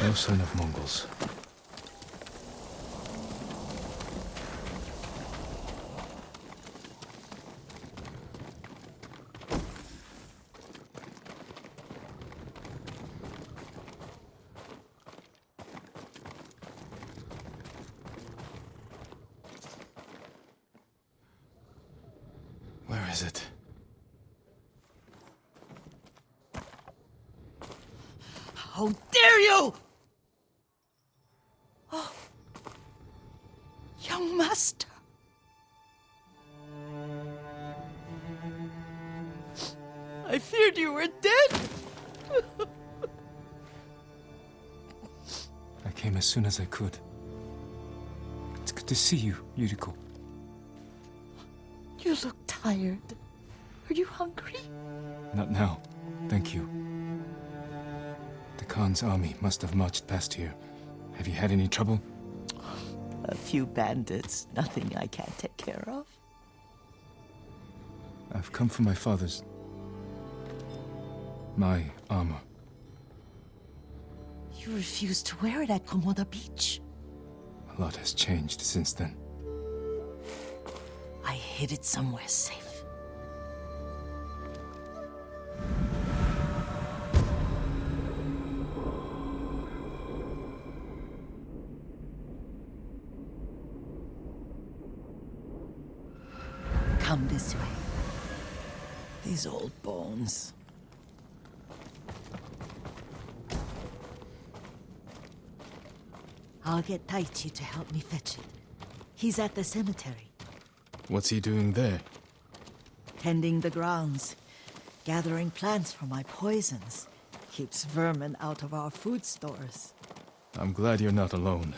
No sign of Mongols. Where is it? How dare you! Oh, young master. I feared you were dead. I came as soon as I could. It's good to see you, Yuriko. You look tired. Are you hungry? Not now. Thank you. The Khan's army must have marched past here. Have you had any trouble? A few bandits. Nothing I can't take care of. I've come for my father's... my armor. You refused to wear it at Komoda Beach. A lot has changed since then. I hid it somewhere safe. Come this way. These old bones. I'll get Taichi to help me fetch it. He's at the cemetery. What's he doing there? Tending the grounds. Gathering plants for my poisons. Keeps vermin out of our food stores. I'm glad you're not alone.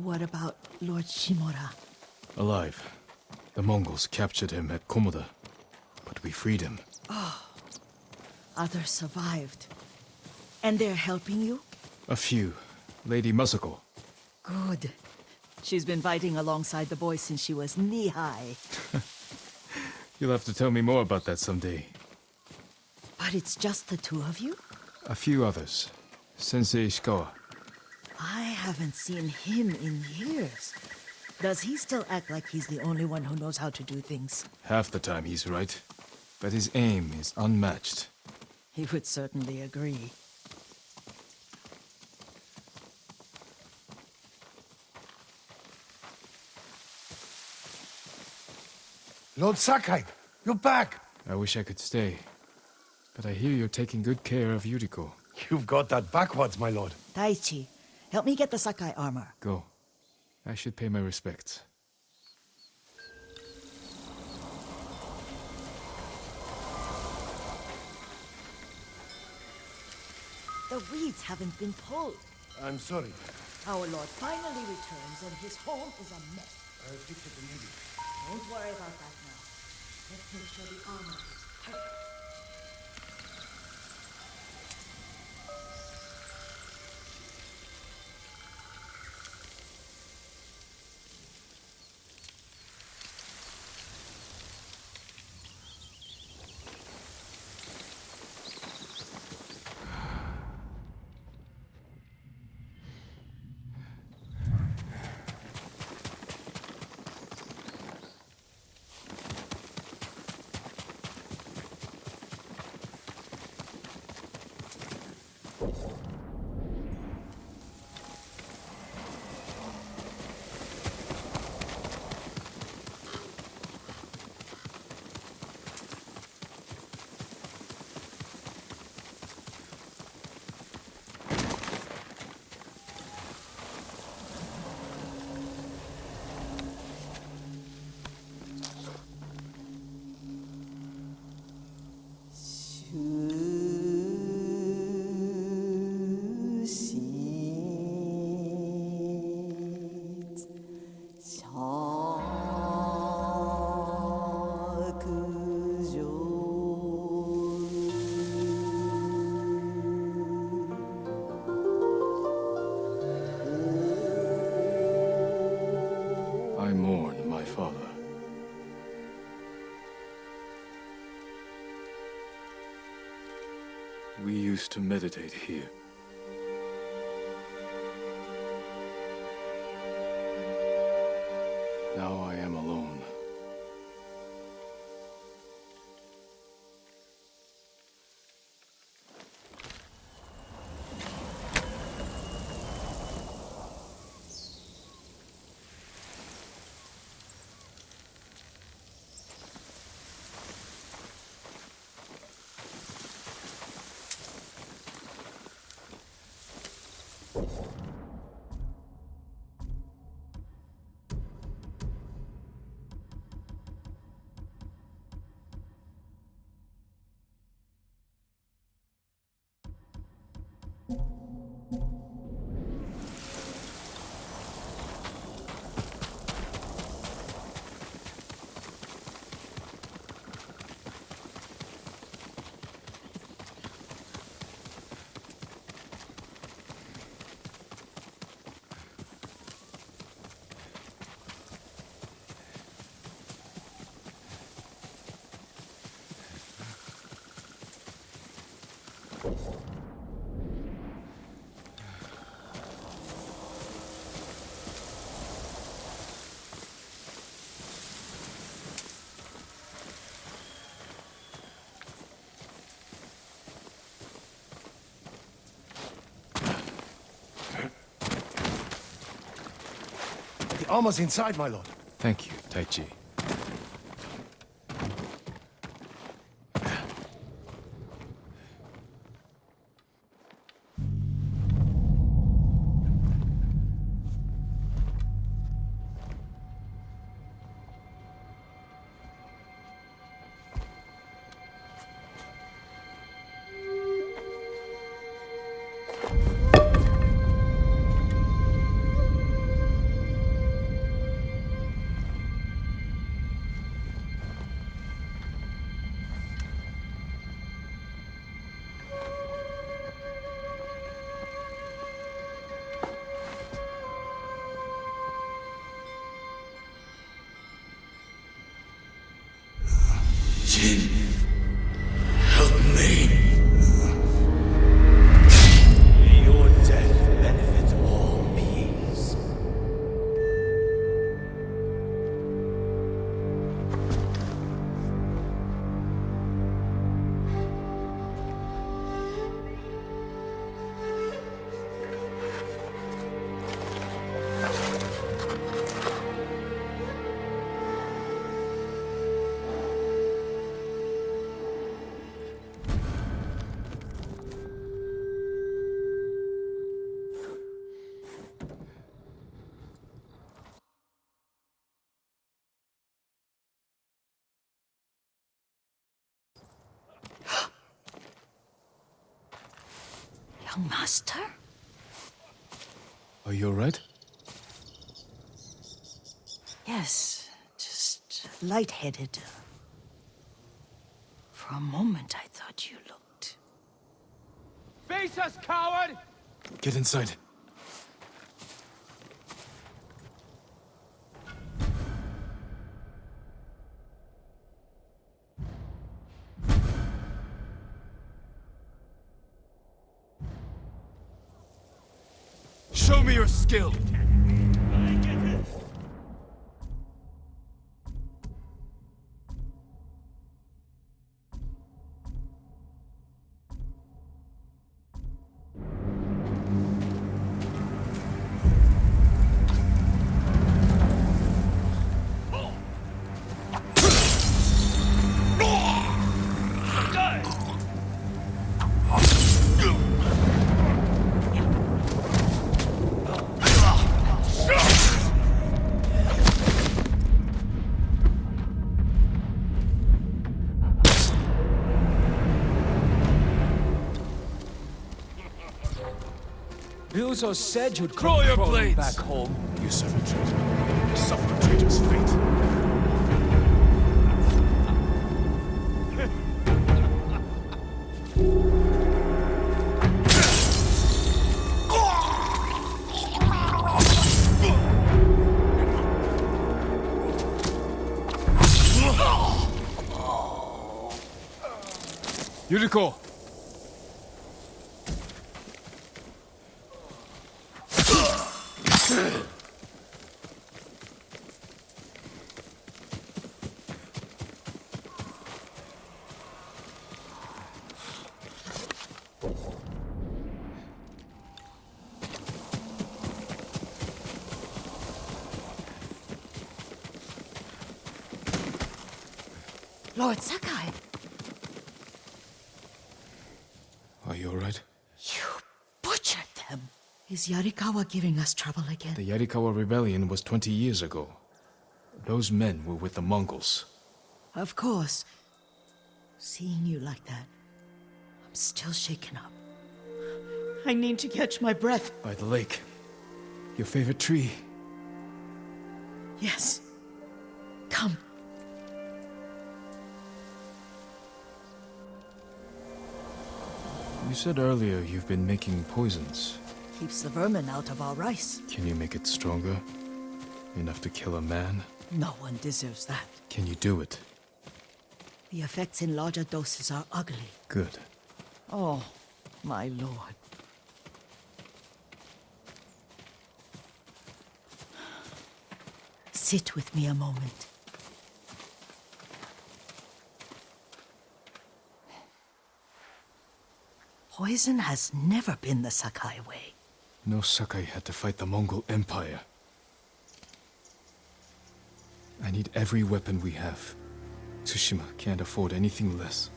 What about Lord Shimura? Alive. The Mongols captured him at Komoda, but we freed him. Others survived. And they're helping you? A few. Lady Masako. Good. She's been fighting alongside the boys since she was knee-high. You'll have to tell me more about that someday. But it's just the two of you? A few others. Sensei Ishikawa. I haven't seen him in years. Does he still act like he's the only one who knows how to do things? Half the time he's right, but his aim is unmatched. He would certainly agree. Lord Sakai, you're back! I wish I could stay, but I hear you're taking good care of Yuriko. You've got that backwards, my lord. Taichi, help me get the Sakai armor. Go. I should pay my respects. The weeds haven't been pulled. I'm sorry. Our lord finally returns and his home is a mess. I'll fix it immediately. Don't worry about that now. Let's make sure the armor is perfect. I mourn my father. We used to meditate here. Now I am alone. The armor's inside, my lord. Thank you, Taichi. Jin, help me. May your death benefit all beings. Young master? Are you alright? Yes, just lightheaded. For a moment, I thought you looked... Face us, coward! Get inside. Show me your skill! Ryuzo said you'd Draw come your crawling blades! back home. You serve a traitor. Suffer a traitor's fate. Yuriko! Lord Sakai, Are you alright? you butchered them. Is Yarikawa giving us trouble again? The Yarikawa rebellion was 20 years ago. Those men were with the Mongols. Of course. Seeing you like that, I'm still shaken up. I need to catch my breath. By the lake. Your favorite tree. Yes. Come. You said earlier you've been making poisons. Keeps the vermin out of our rice. Can you make it stronger? Enough to kill a man? No one deserves that. Can you do it? The effects in larger doses are ugly. Good. Oh, my lord. Sit with me a moment. Poison has never been the Sakai way. No Sakai had to fight the Mongol Empire. I need every weapon we have. Tsushima can't afford anything less.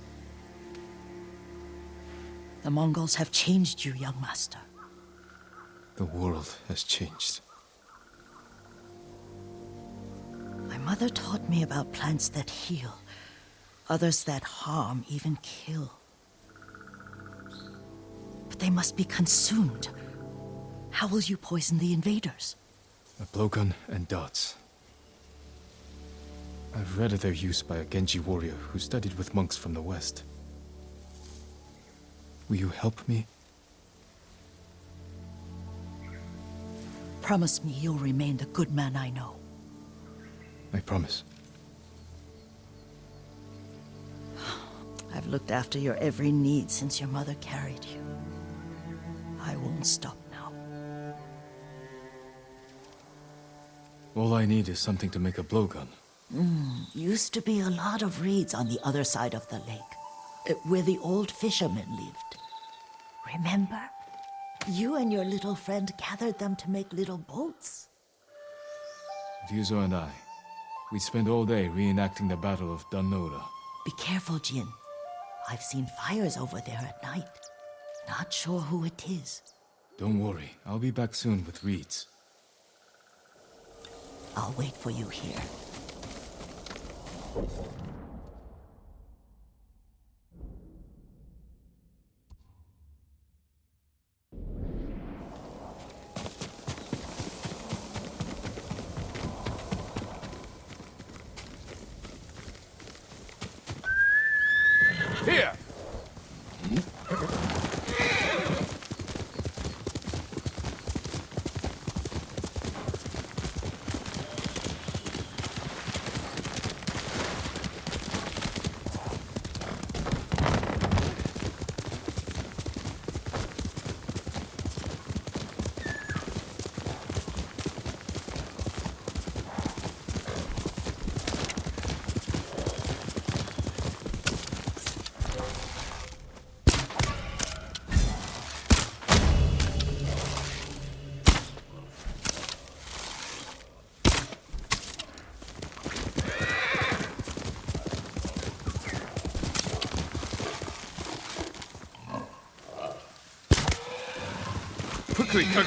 The Mongols have changed you, young master. The world has changed. My mother taught me about plants that heal, others that harm, even kill. But they must be consumed. How will you poison the invaders? A blowgun and darts. I've read of their use by a Genji warrior who studied with monks from the west. Will you help me? Promise me you'll remain the good man I know. I promise. I've looked after your every need since your mother carried you. I won't stop now. All I need is something to make a blowgun. Used to be a lot of reeds on the other side of the lake, where the old fishermen lived. Remember? You and your little friend gathered them to make little boats. Ryuzo and I, we'd spend all day reenacting the Battle of Danora. Be careful, Jin. I've seen fires over there at night. Not sure who it is. Don't worry, I'll be back soon with reeds. I'll wait for you here. Here! Quickly, Kage!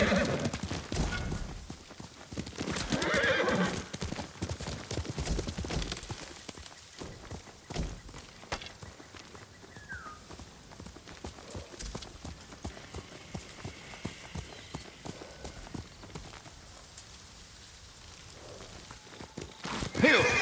Heal!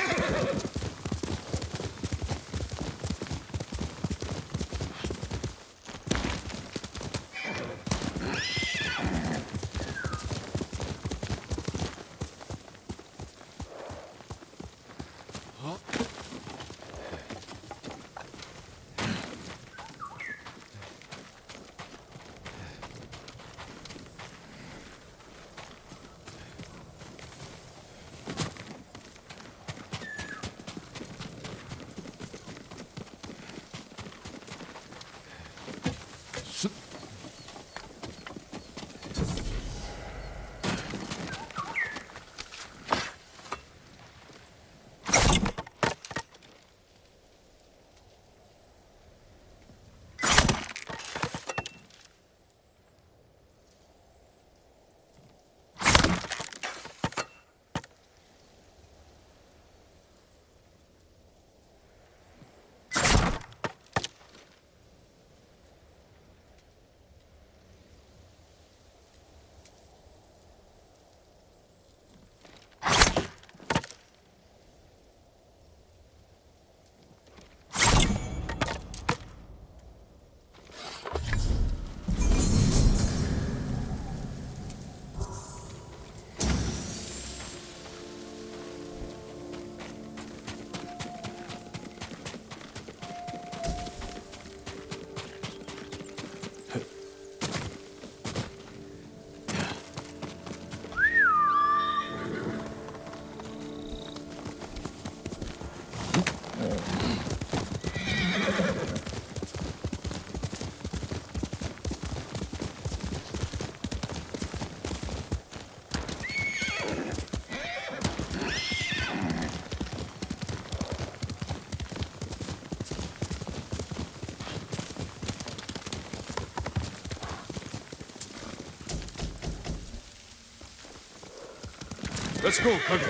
Let's go, Pubg.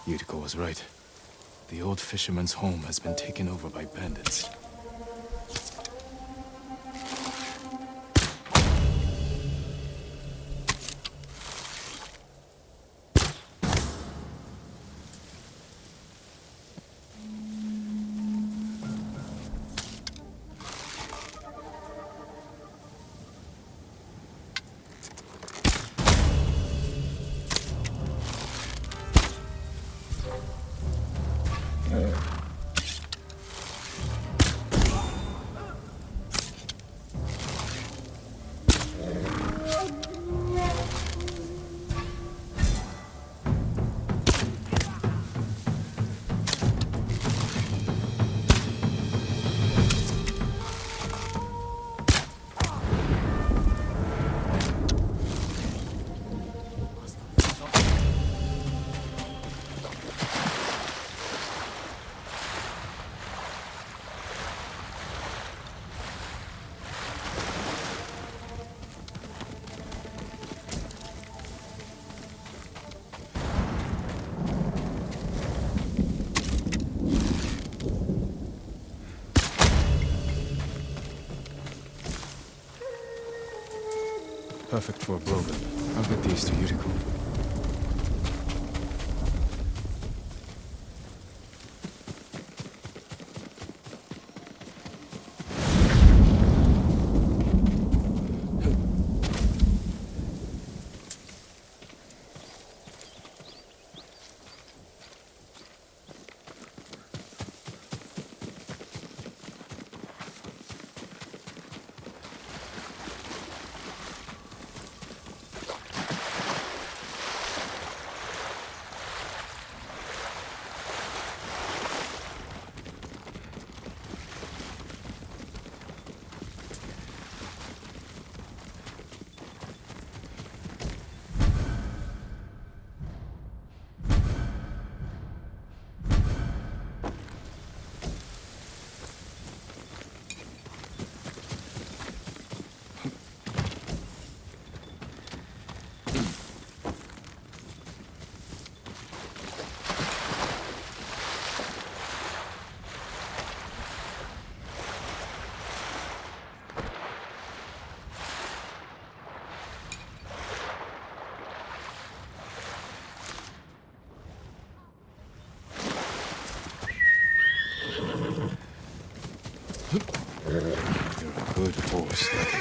Yuriko was right. The old fisherman's home has been taken over by bandits. Perfect for a blowgun. I'll get these to Yuriko. You're a good horse, Lucky.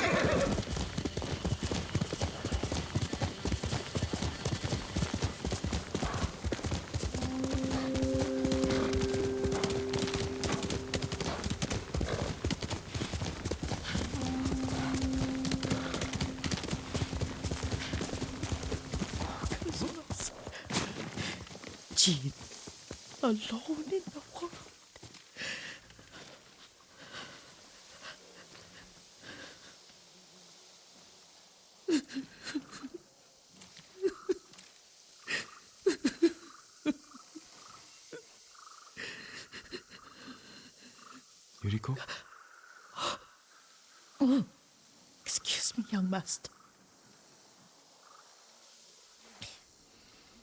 Jean, alone in the world. Yuriko? Oh, excuse me, young master.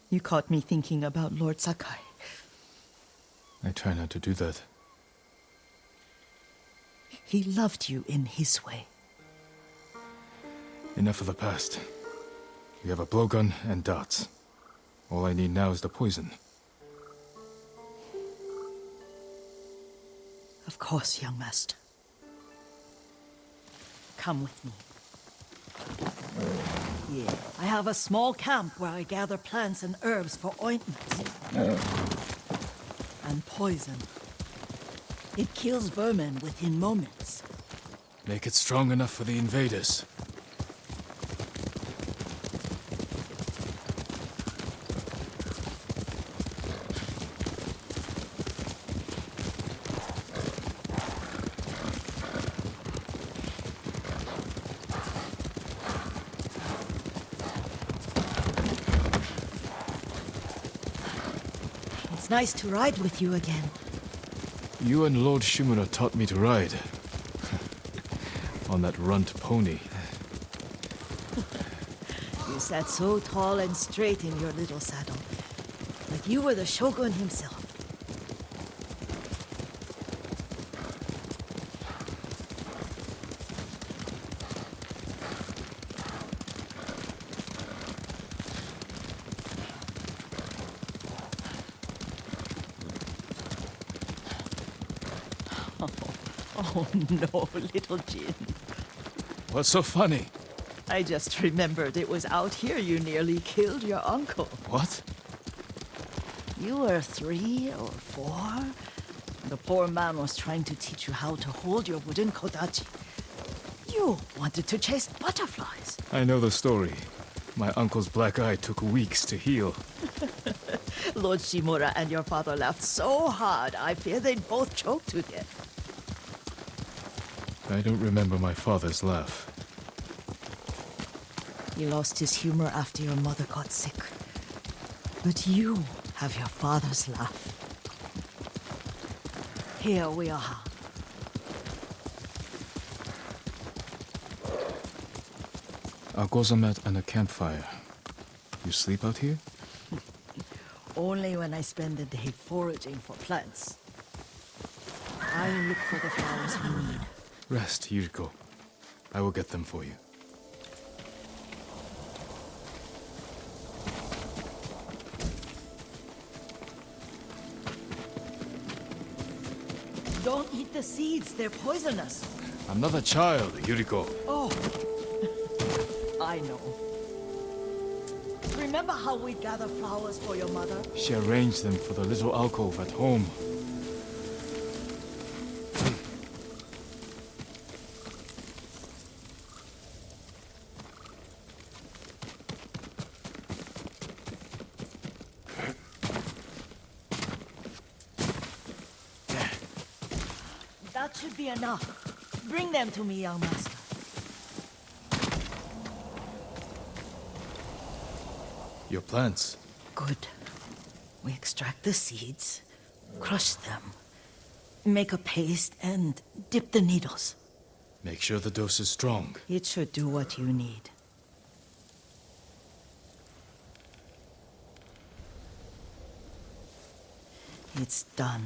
You caught me thinking about Lord Sakai. I try not to do that. He loved you in his way. Enough of the past. We have a blowgun and darts. All I need now is the poison. Of course, young master. Come with me. Here, I have a small camp where I gather plants and herbs for ointments. And poison. It kills vermin within moments. Make it strong enough for the invaders. It's nice to ride with you again. You and Lord Shimura taught me to ride. On that runt pony. You sat so tall and straight in your little saddle, like you were the shogun himself. Oh no, little Jin. What's so funny? I just remembered it was out here you nearly killed your uncle. What? You were 3 or 4. The poor man was trying to teach you how to hold your wooden kodachi. You wanted to chase butterflies. I know the story. My uncle's black eye took weeks to heal. Lord Shimura and your father laughed so hard, I fear they'd both choke to death. I don't remember my father's laugh. He lost his humor after your mother got sick. But you have your father's laugh. Here we are. A gozamat and a campfire. You sleep out here? Only when I spend the day foraging for plants. I look for the flowers we need. Rest, Yuriko. I will get them for you. Don't eat the seeds, they're poisonous. I'm not a child, Yuriko. Oh, I know. Remember how we'd gather flowers for your mother? She arranged them for the little alcove at home. That should be enough. Bring them to me, young master. Your plants. Good. We extract the seeds, crush them, make a paste, and dip the needles. Make sure the dose is strong. It should do what you need. It's done.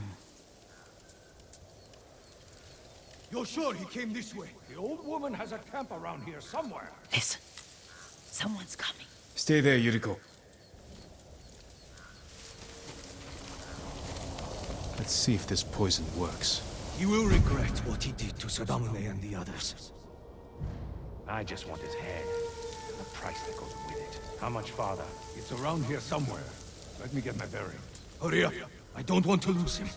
You're sure he came this way? The old woman has a camp around here somewhere. Listen. Someone's coming. Stay there, Yuriko. Let's see if this poison works. He will regret what he did to Sadamune and the others. I just want his head. And the price that goes with it. How much farther? It's around here somewhere. Let me get my bearings. Hurry up. I don't want to lose him.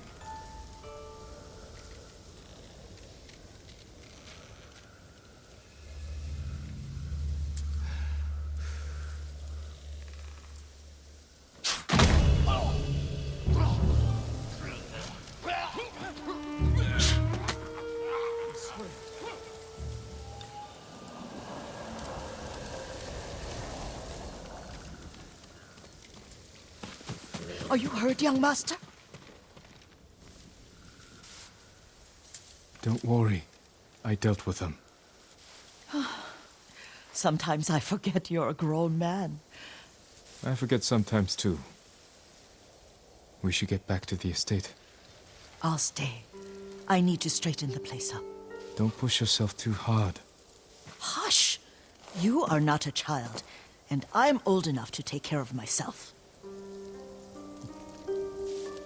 Are you hurt, young master? Don't worry. I dealt with them. Sometimes I forget you're a grown man. I forget sometimes too. We should get back to the estate. I'll stay. I need to straighten the place up. Don't push yourself too hard. Hush! You are not a child, and I'm old enough to take care of myself.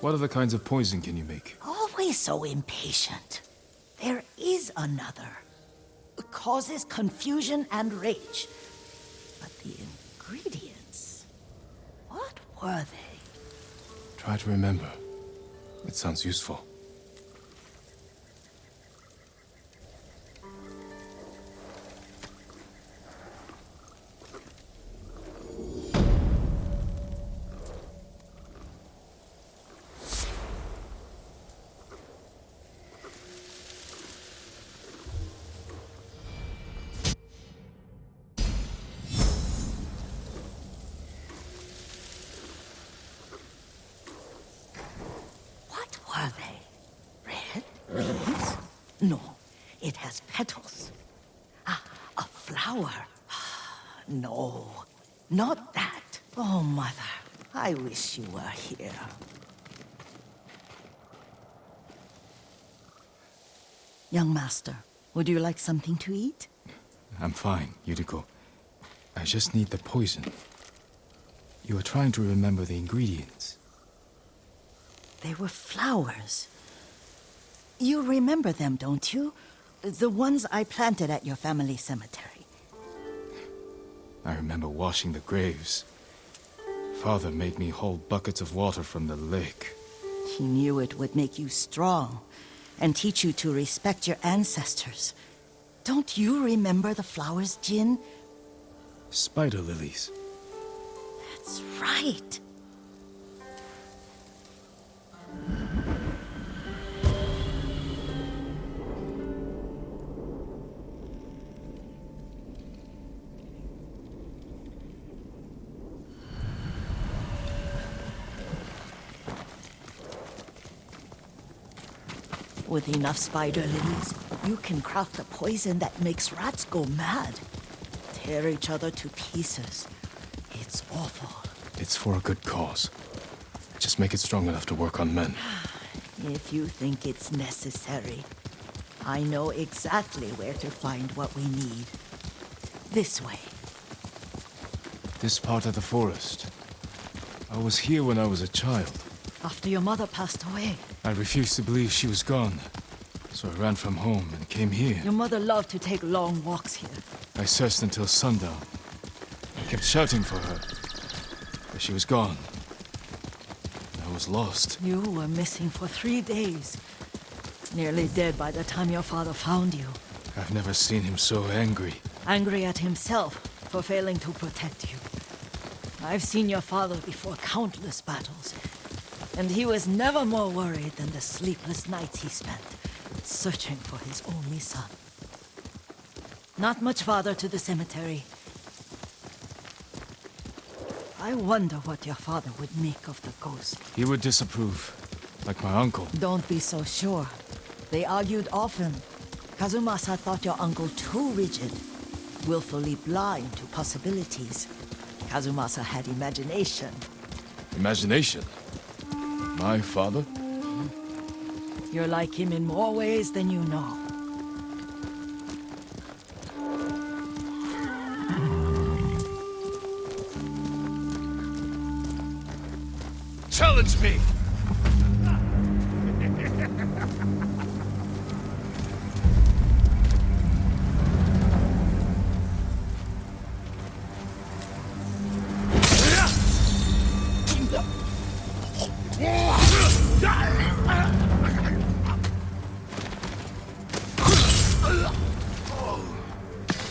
What other kinds of poison can you make? Always so impatient. There is another. It causes confusion and rage. But the ingredients... what were they? Try to remember. It sounds useful. No, it has petals. Ah, a flower. No, not that. Oh, Mother, I wish you were here. Young master, would you like something to eat? I'm fine, Yuriko. I just need the poison. You were trying to remember the ingredients. They were flowers. You remember them, don't you? The ones I planted at your family cemetery. I remember washing the graves. Father made me hold buckets of water from the lake. He knew it would make you strong and teach you to respect your ancestors. Don't you remember the flowers, Jin? Spider lilies. That's right. With enough spider lilies, you can craft a poison that makes rats go mad. Tear each other to pieces. It's awful. It's for a good cause. Just make it strong enough to work on men. If you think it's necessary, I know exactly where to find what we need. This way. This part of the forest. I was here when I was a child. After your mother passed away. I refused to believe she was gone. So I ran from home and came here. Your mother loved to take long walks here. I searched until sundown. I kept shouting for her. But she was gone. I was lost. You were missing for 3 days. Nearly dead by the time your father found you. I've never seen him so angry. Angry at himself for failing to protect you. I've seen your father before countless battles. And he was never more worried than the sleepless nights he spent searching for his only son. Not much farther to the cemetery. I wonder what your father would make of the ghost. He would disapprove, like my uncle. Don't be so sure. They argued often. Kazumasa thought your uncle too rigid, willfully blind to possibilities. Kazumasa had imagination. Imagination? My father? You're like him in more ways than you know. Challenge me!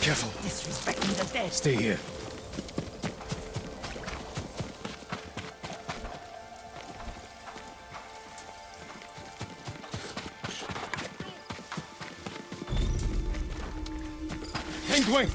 Careful. Disrespecting the dead. Stay here. Wing!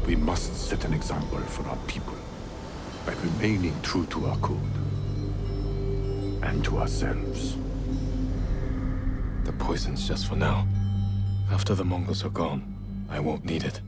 We must set an example for our people by remaining true to our code and to ourselves. The poison's just for now. After the Mongols are gone, I won't need it.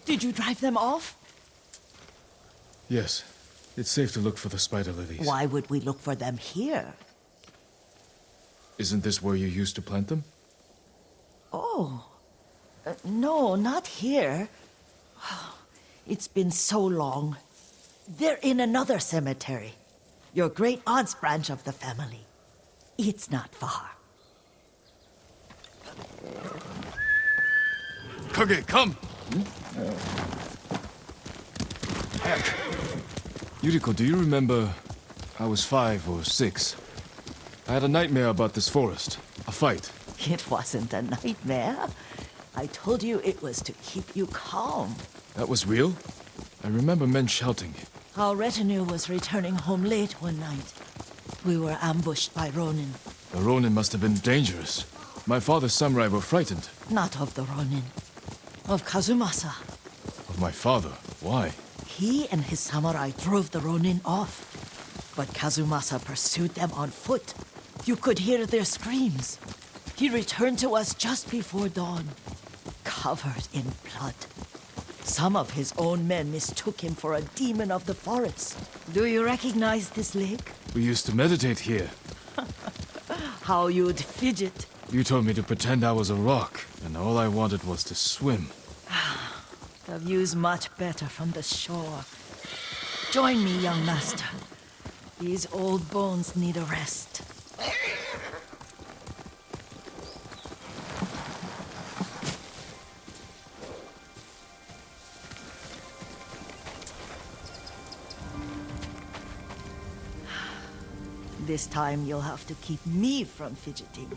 Did you drive them off? Yes. It's safe to look for the spider lilies. Why would we look for them here? Isn't this where you used to plant them? Oh. No, not here. It's been so long. They're in another cemetery. Your great aunt's branch of the family. It's not far. Kage, come! Yuriko, do you remember... I was 5 or 6. I had a nightmare about this forest. A fight. It wasn't a nightmare. I told you it was to keep you calm. That was real? I remember men shouting. Our retinue was returning home late one night. We were ambushed by Ronin. The Ronin must have been dangerous. My father's samurai were frightened. Not of the Ronin. Of Kazumasa. Of my father? Why? He and his samurai drove the Ronin off. But Kazumasa pursued them on foot. You could hear their screams. He returned to us just before dawn, covered in blood. Some of his own men mistook him for a demon of the forest. Do you recognize this lake? We used to meditate here. How you'd fidget. You told me to pretend I was a rock, and all I wanted was to swim. The view's much better from the shore. Join me, young master. These old bones need a rest. This time you'll have to keep me from fidgeting.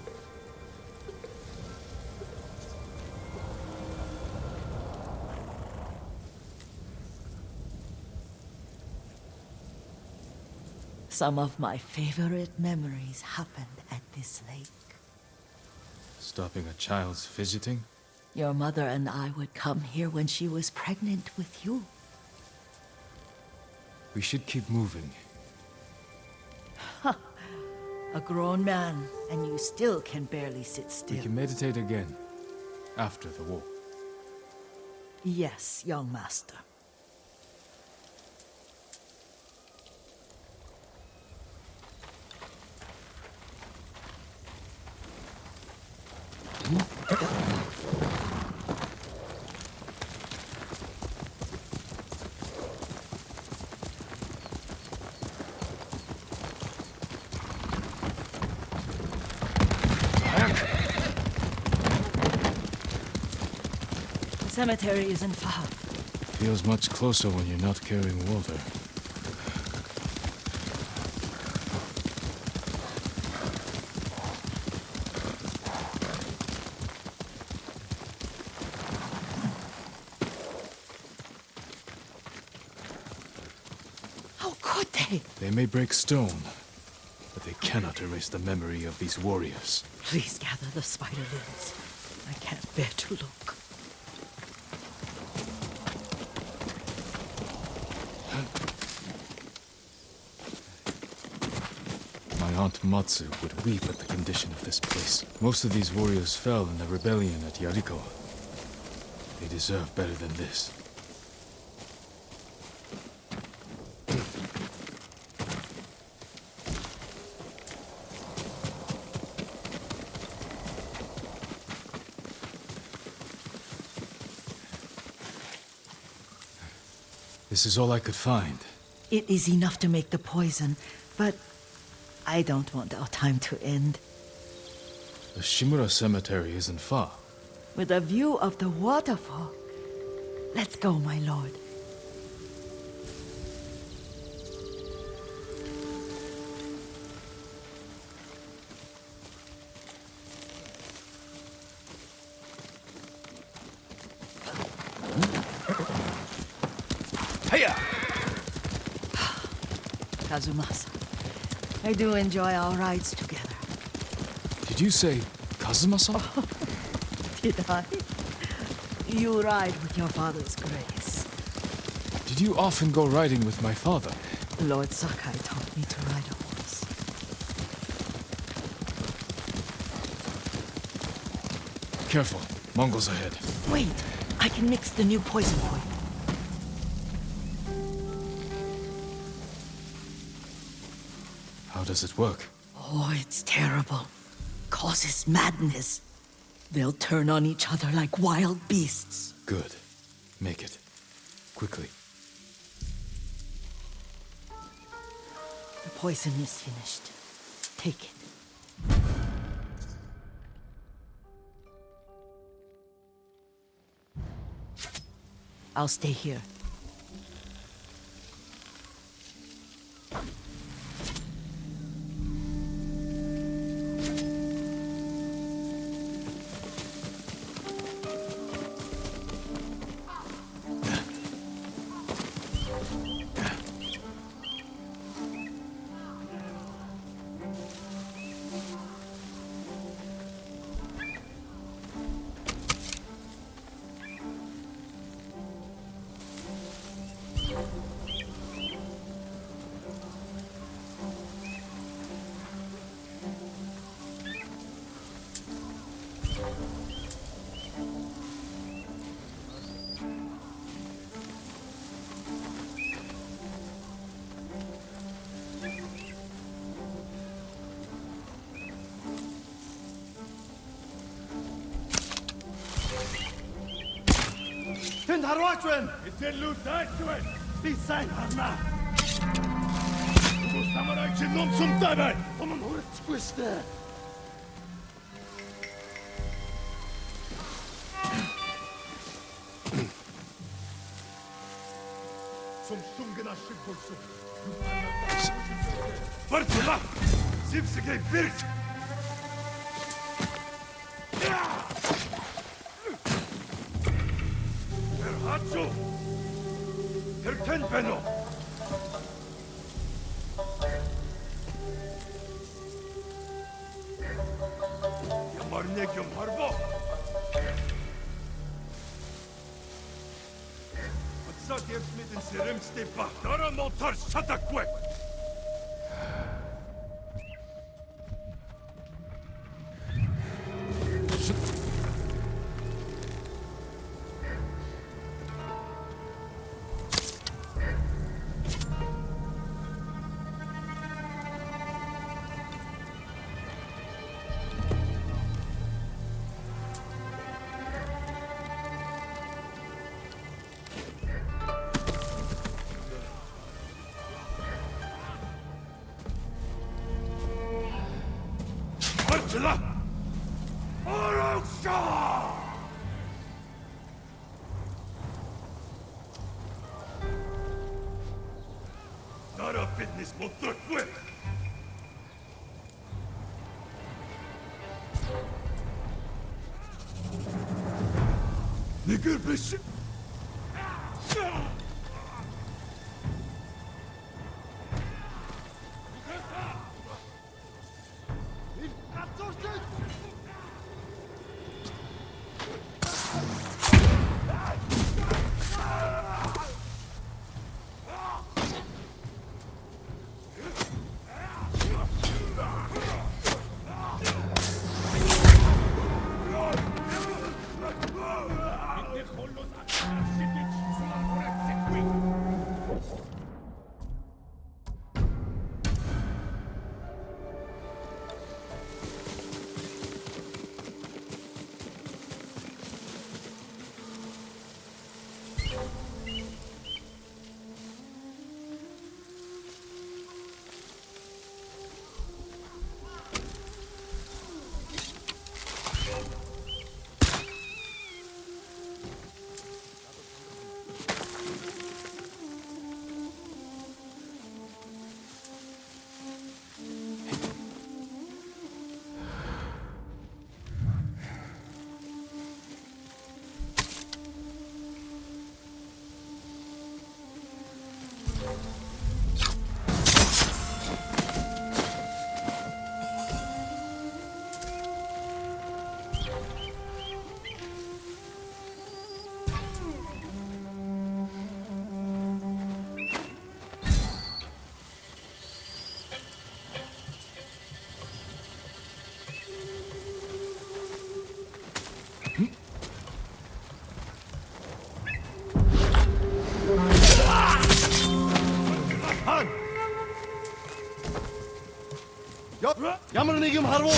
Some of my favorite memories happened at this lake. Stopping a child's fidgeting? Your mother and I would come here when she was pregnant with you. We should keep moving. A grown man, and you still can barely sit still. We can meditate again. After the war. Yes, young master. The cemetery isn't far. Feels much closer when you're not carrying water. How could they? They may break stone, but they cannot erase the memory of these warriors. Please gather the spider lilies. I can't bear to look. My aunt Matsu would weep at the condition of this place. Most of these warriors fell in the rebellion at Yuriko. They deserve better than this. This is all I could find. It is enough to make the poison, but I don't want our time to end. The Shimura Cemetery isn't far. With a view of the waterfall. Let's go, my lord. Hiya! Kazumasa, I do enjoy our rides together. Did you say Kazuma-san? Did I? You ride with your father's grace. Did you often go riding with my father? Lord Sakai taught me to ride a horse. Careful, Mongols ahead. Wait, I can mix the new poison for you. How does it work? Oh, it's terrible. Causes madness. They'll turn on each other like wild beasts. Good. Make it. Quickly. The poison is finished. Take it. I'll stay here. Тэнд харваач байна. Эцэлүүд дайцвэн! Би сайн харнаа. Хүмүүс намайг чи номсомтай байна! Өмнө хүрчихгүй штэ. Сумсумгэн ашиг болсон. Барцла! Сивсэгэй бэрч! Хачо! Тэрхэн байна уу? Ямар нэг юм харбоо. Отсод явсмидэн сэрэмстэй бахтараа мотор шатахгүй. Барцла! Орокша! Дара фитнес мотохгүй. Нэгэр биш. 내게 바로.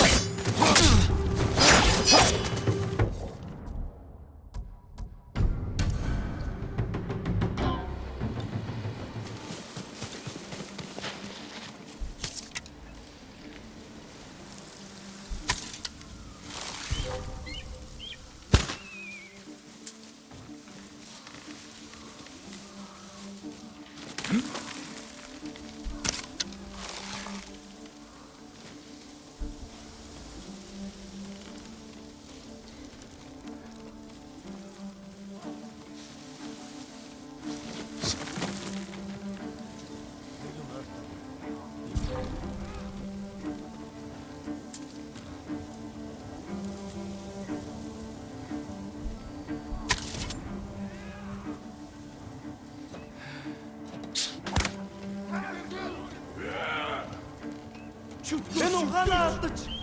내놈 하나 안 떴지.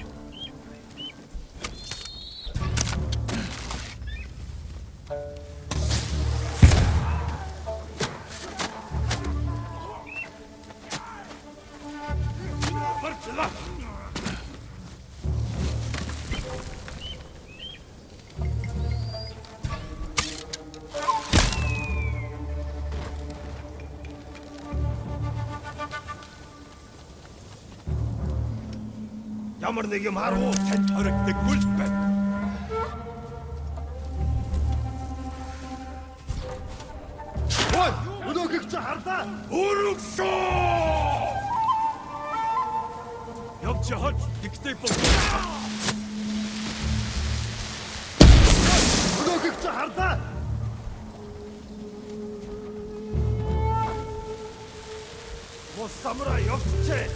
Ямар нэг юм харуу танд хоригддаггүй л байна. Ой, өнөөгч чи харлаа. Өргөшөө! Явж хаж диктэй бол. Өнөөгч чи харлаа. Мос самурай явчихжээ.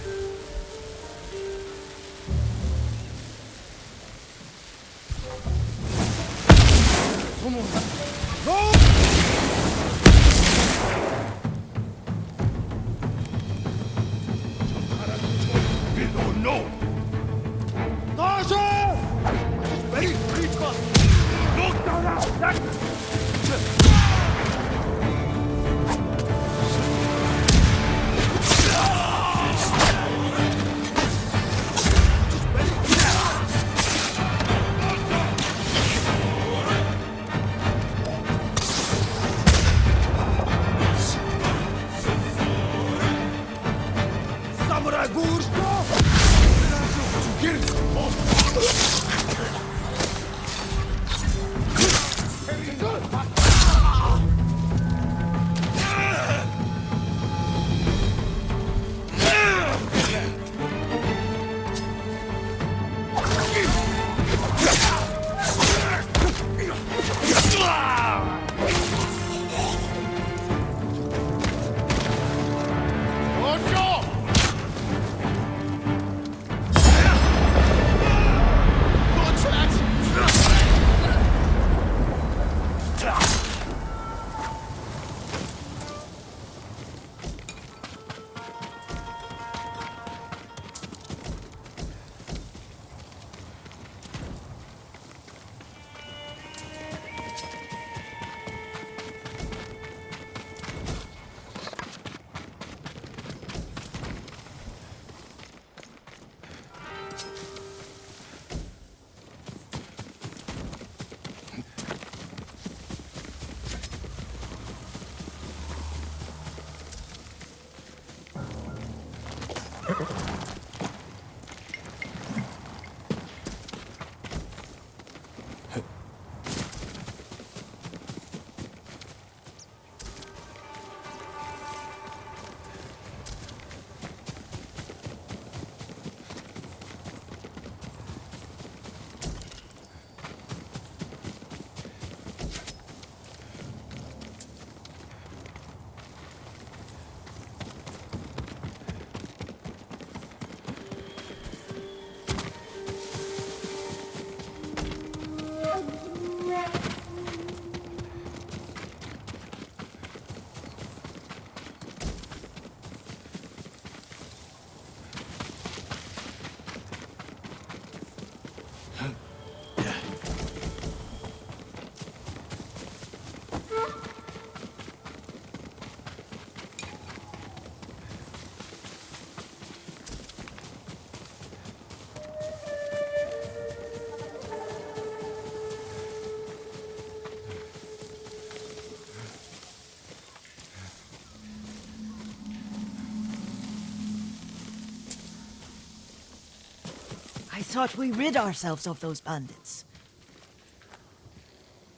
thought we rid ourselves of those bandits.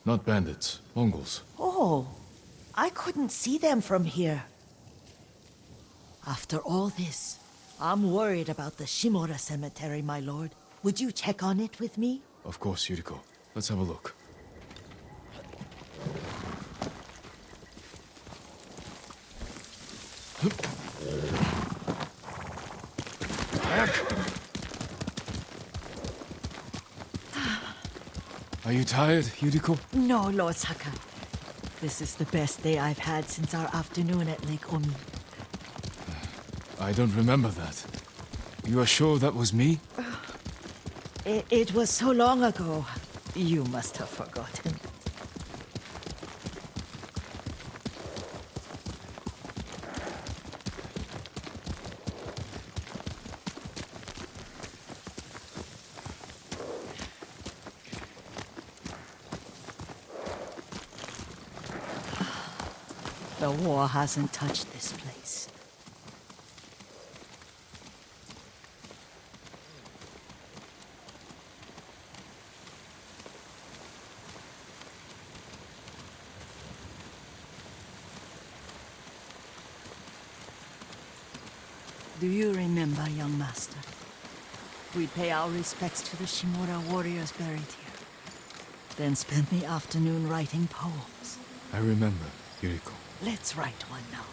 Not bandits, Mongols. Oh, I couldn't see them from here. After all this, I'm worried about the Shimura cemetery, my lord. Would you check on it with me? Of course, Yuriko. Let's have a look. Are you tired, Yuriko? No, Lord Saka. This is the best day I've had since our afternoon at Lake Omi. I don't remember that. You are sure that was me? It was so long ago. You must have forgotten. The war hasn't touched this place. Do you remember, young master? We pay our respects to the Shimura warriors buried here. Then spend the afternoon writing poems. I remember, Yuriko. Let's write one now.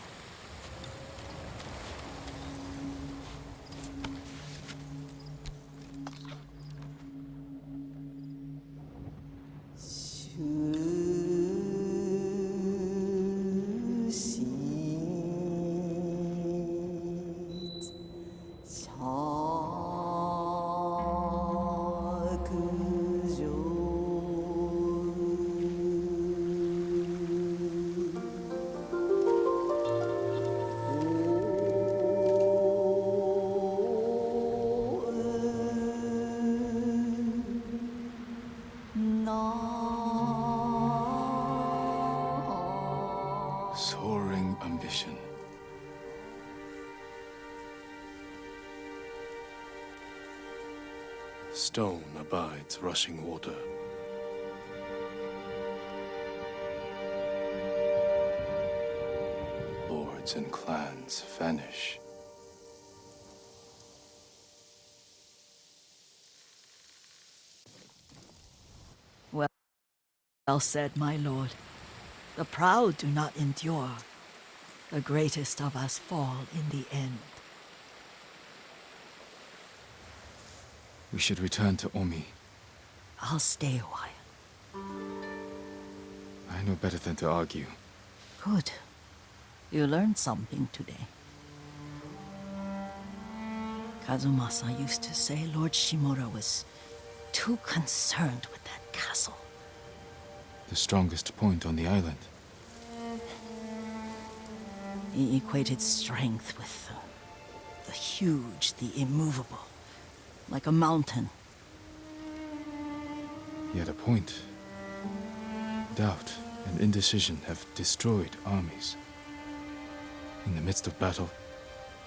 Soaring ambition. Stone abides rushing water. Lords and clans vanish. Well said, my lord. The proud do not endure. The greatest of us fall in the end. We should return to Omi. I'll stay a while. I know better than to argue. Good. You learned something today. Kazumasa used to say Lord Shimura was too concerned with that castle. The strongest point on the island. He equated strength with the huge, the immovable. Like a mountain. He had a point. Doubt and indecision have destroyed armies. In the midst of battle,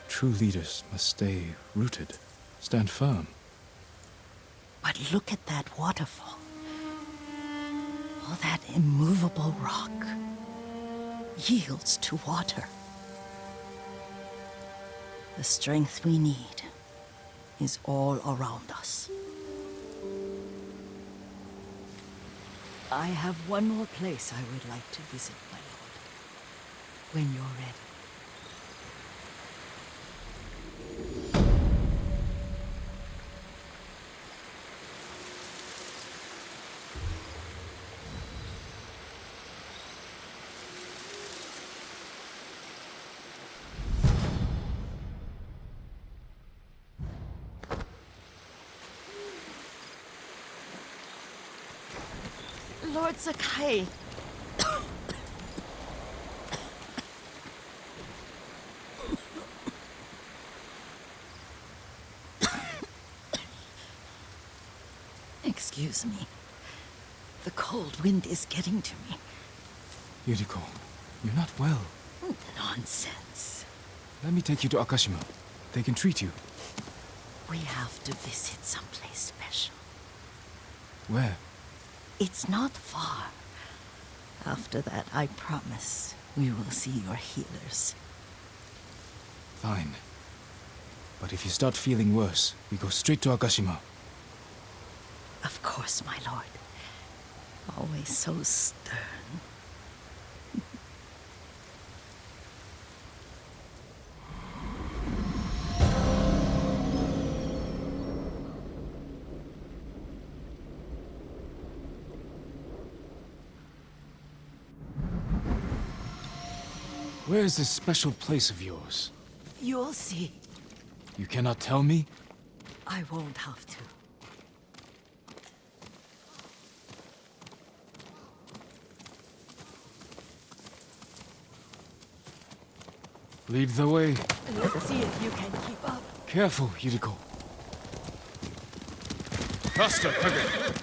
true leaders must stay rooted, stand firm. But look at that waterfall. All that immovable rock yields to water. The strength we need is all around us. I have one more place I would like to visit, my lord. When you're ready. Lord Sakai. Excuse me. The cold wind is getting to me. Yuriko, you're not well. Nonsense. Let me take you to Akashima. They can treat you. We have to visit someplace special. Where? It's not far. After that, I promise, we will see your healers. Fine. But if you start feeling worse, we go straight to Akashima. Of course, my lord. Always so stern. Where is this special place of yours? You'll see. You cannot tell me? I won't have to. Lead the way. Let's see if you can keep up. Careful, Yuriko. Faster, Pubg.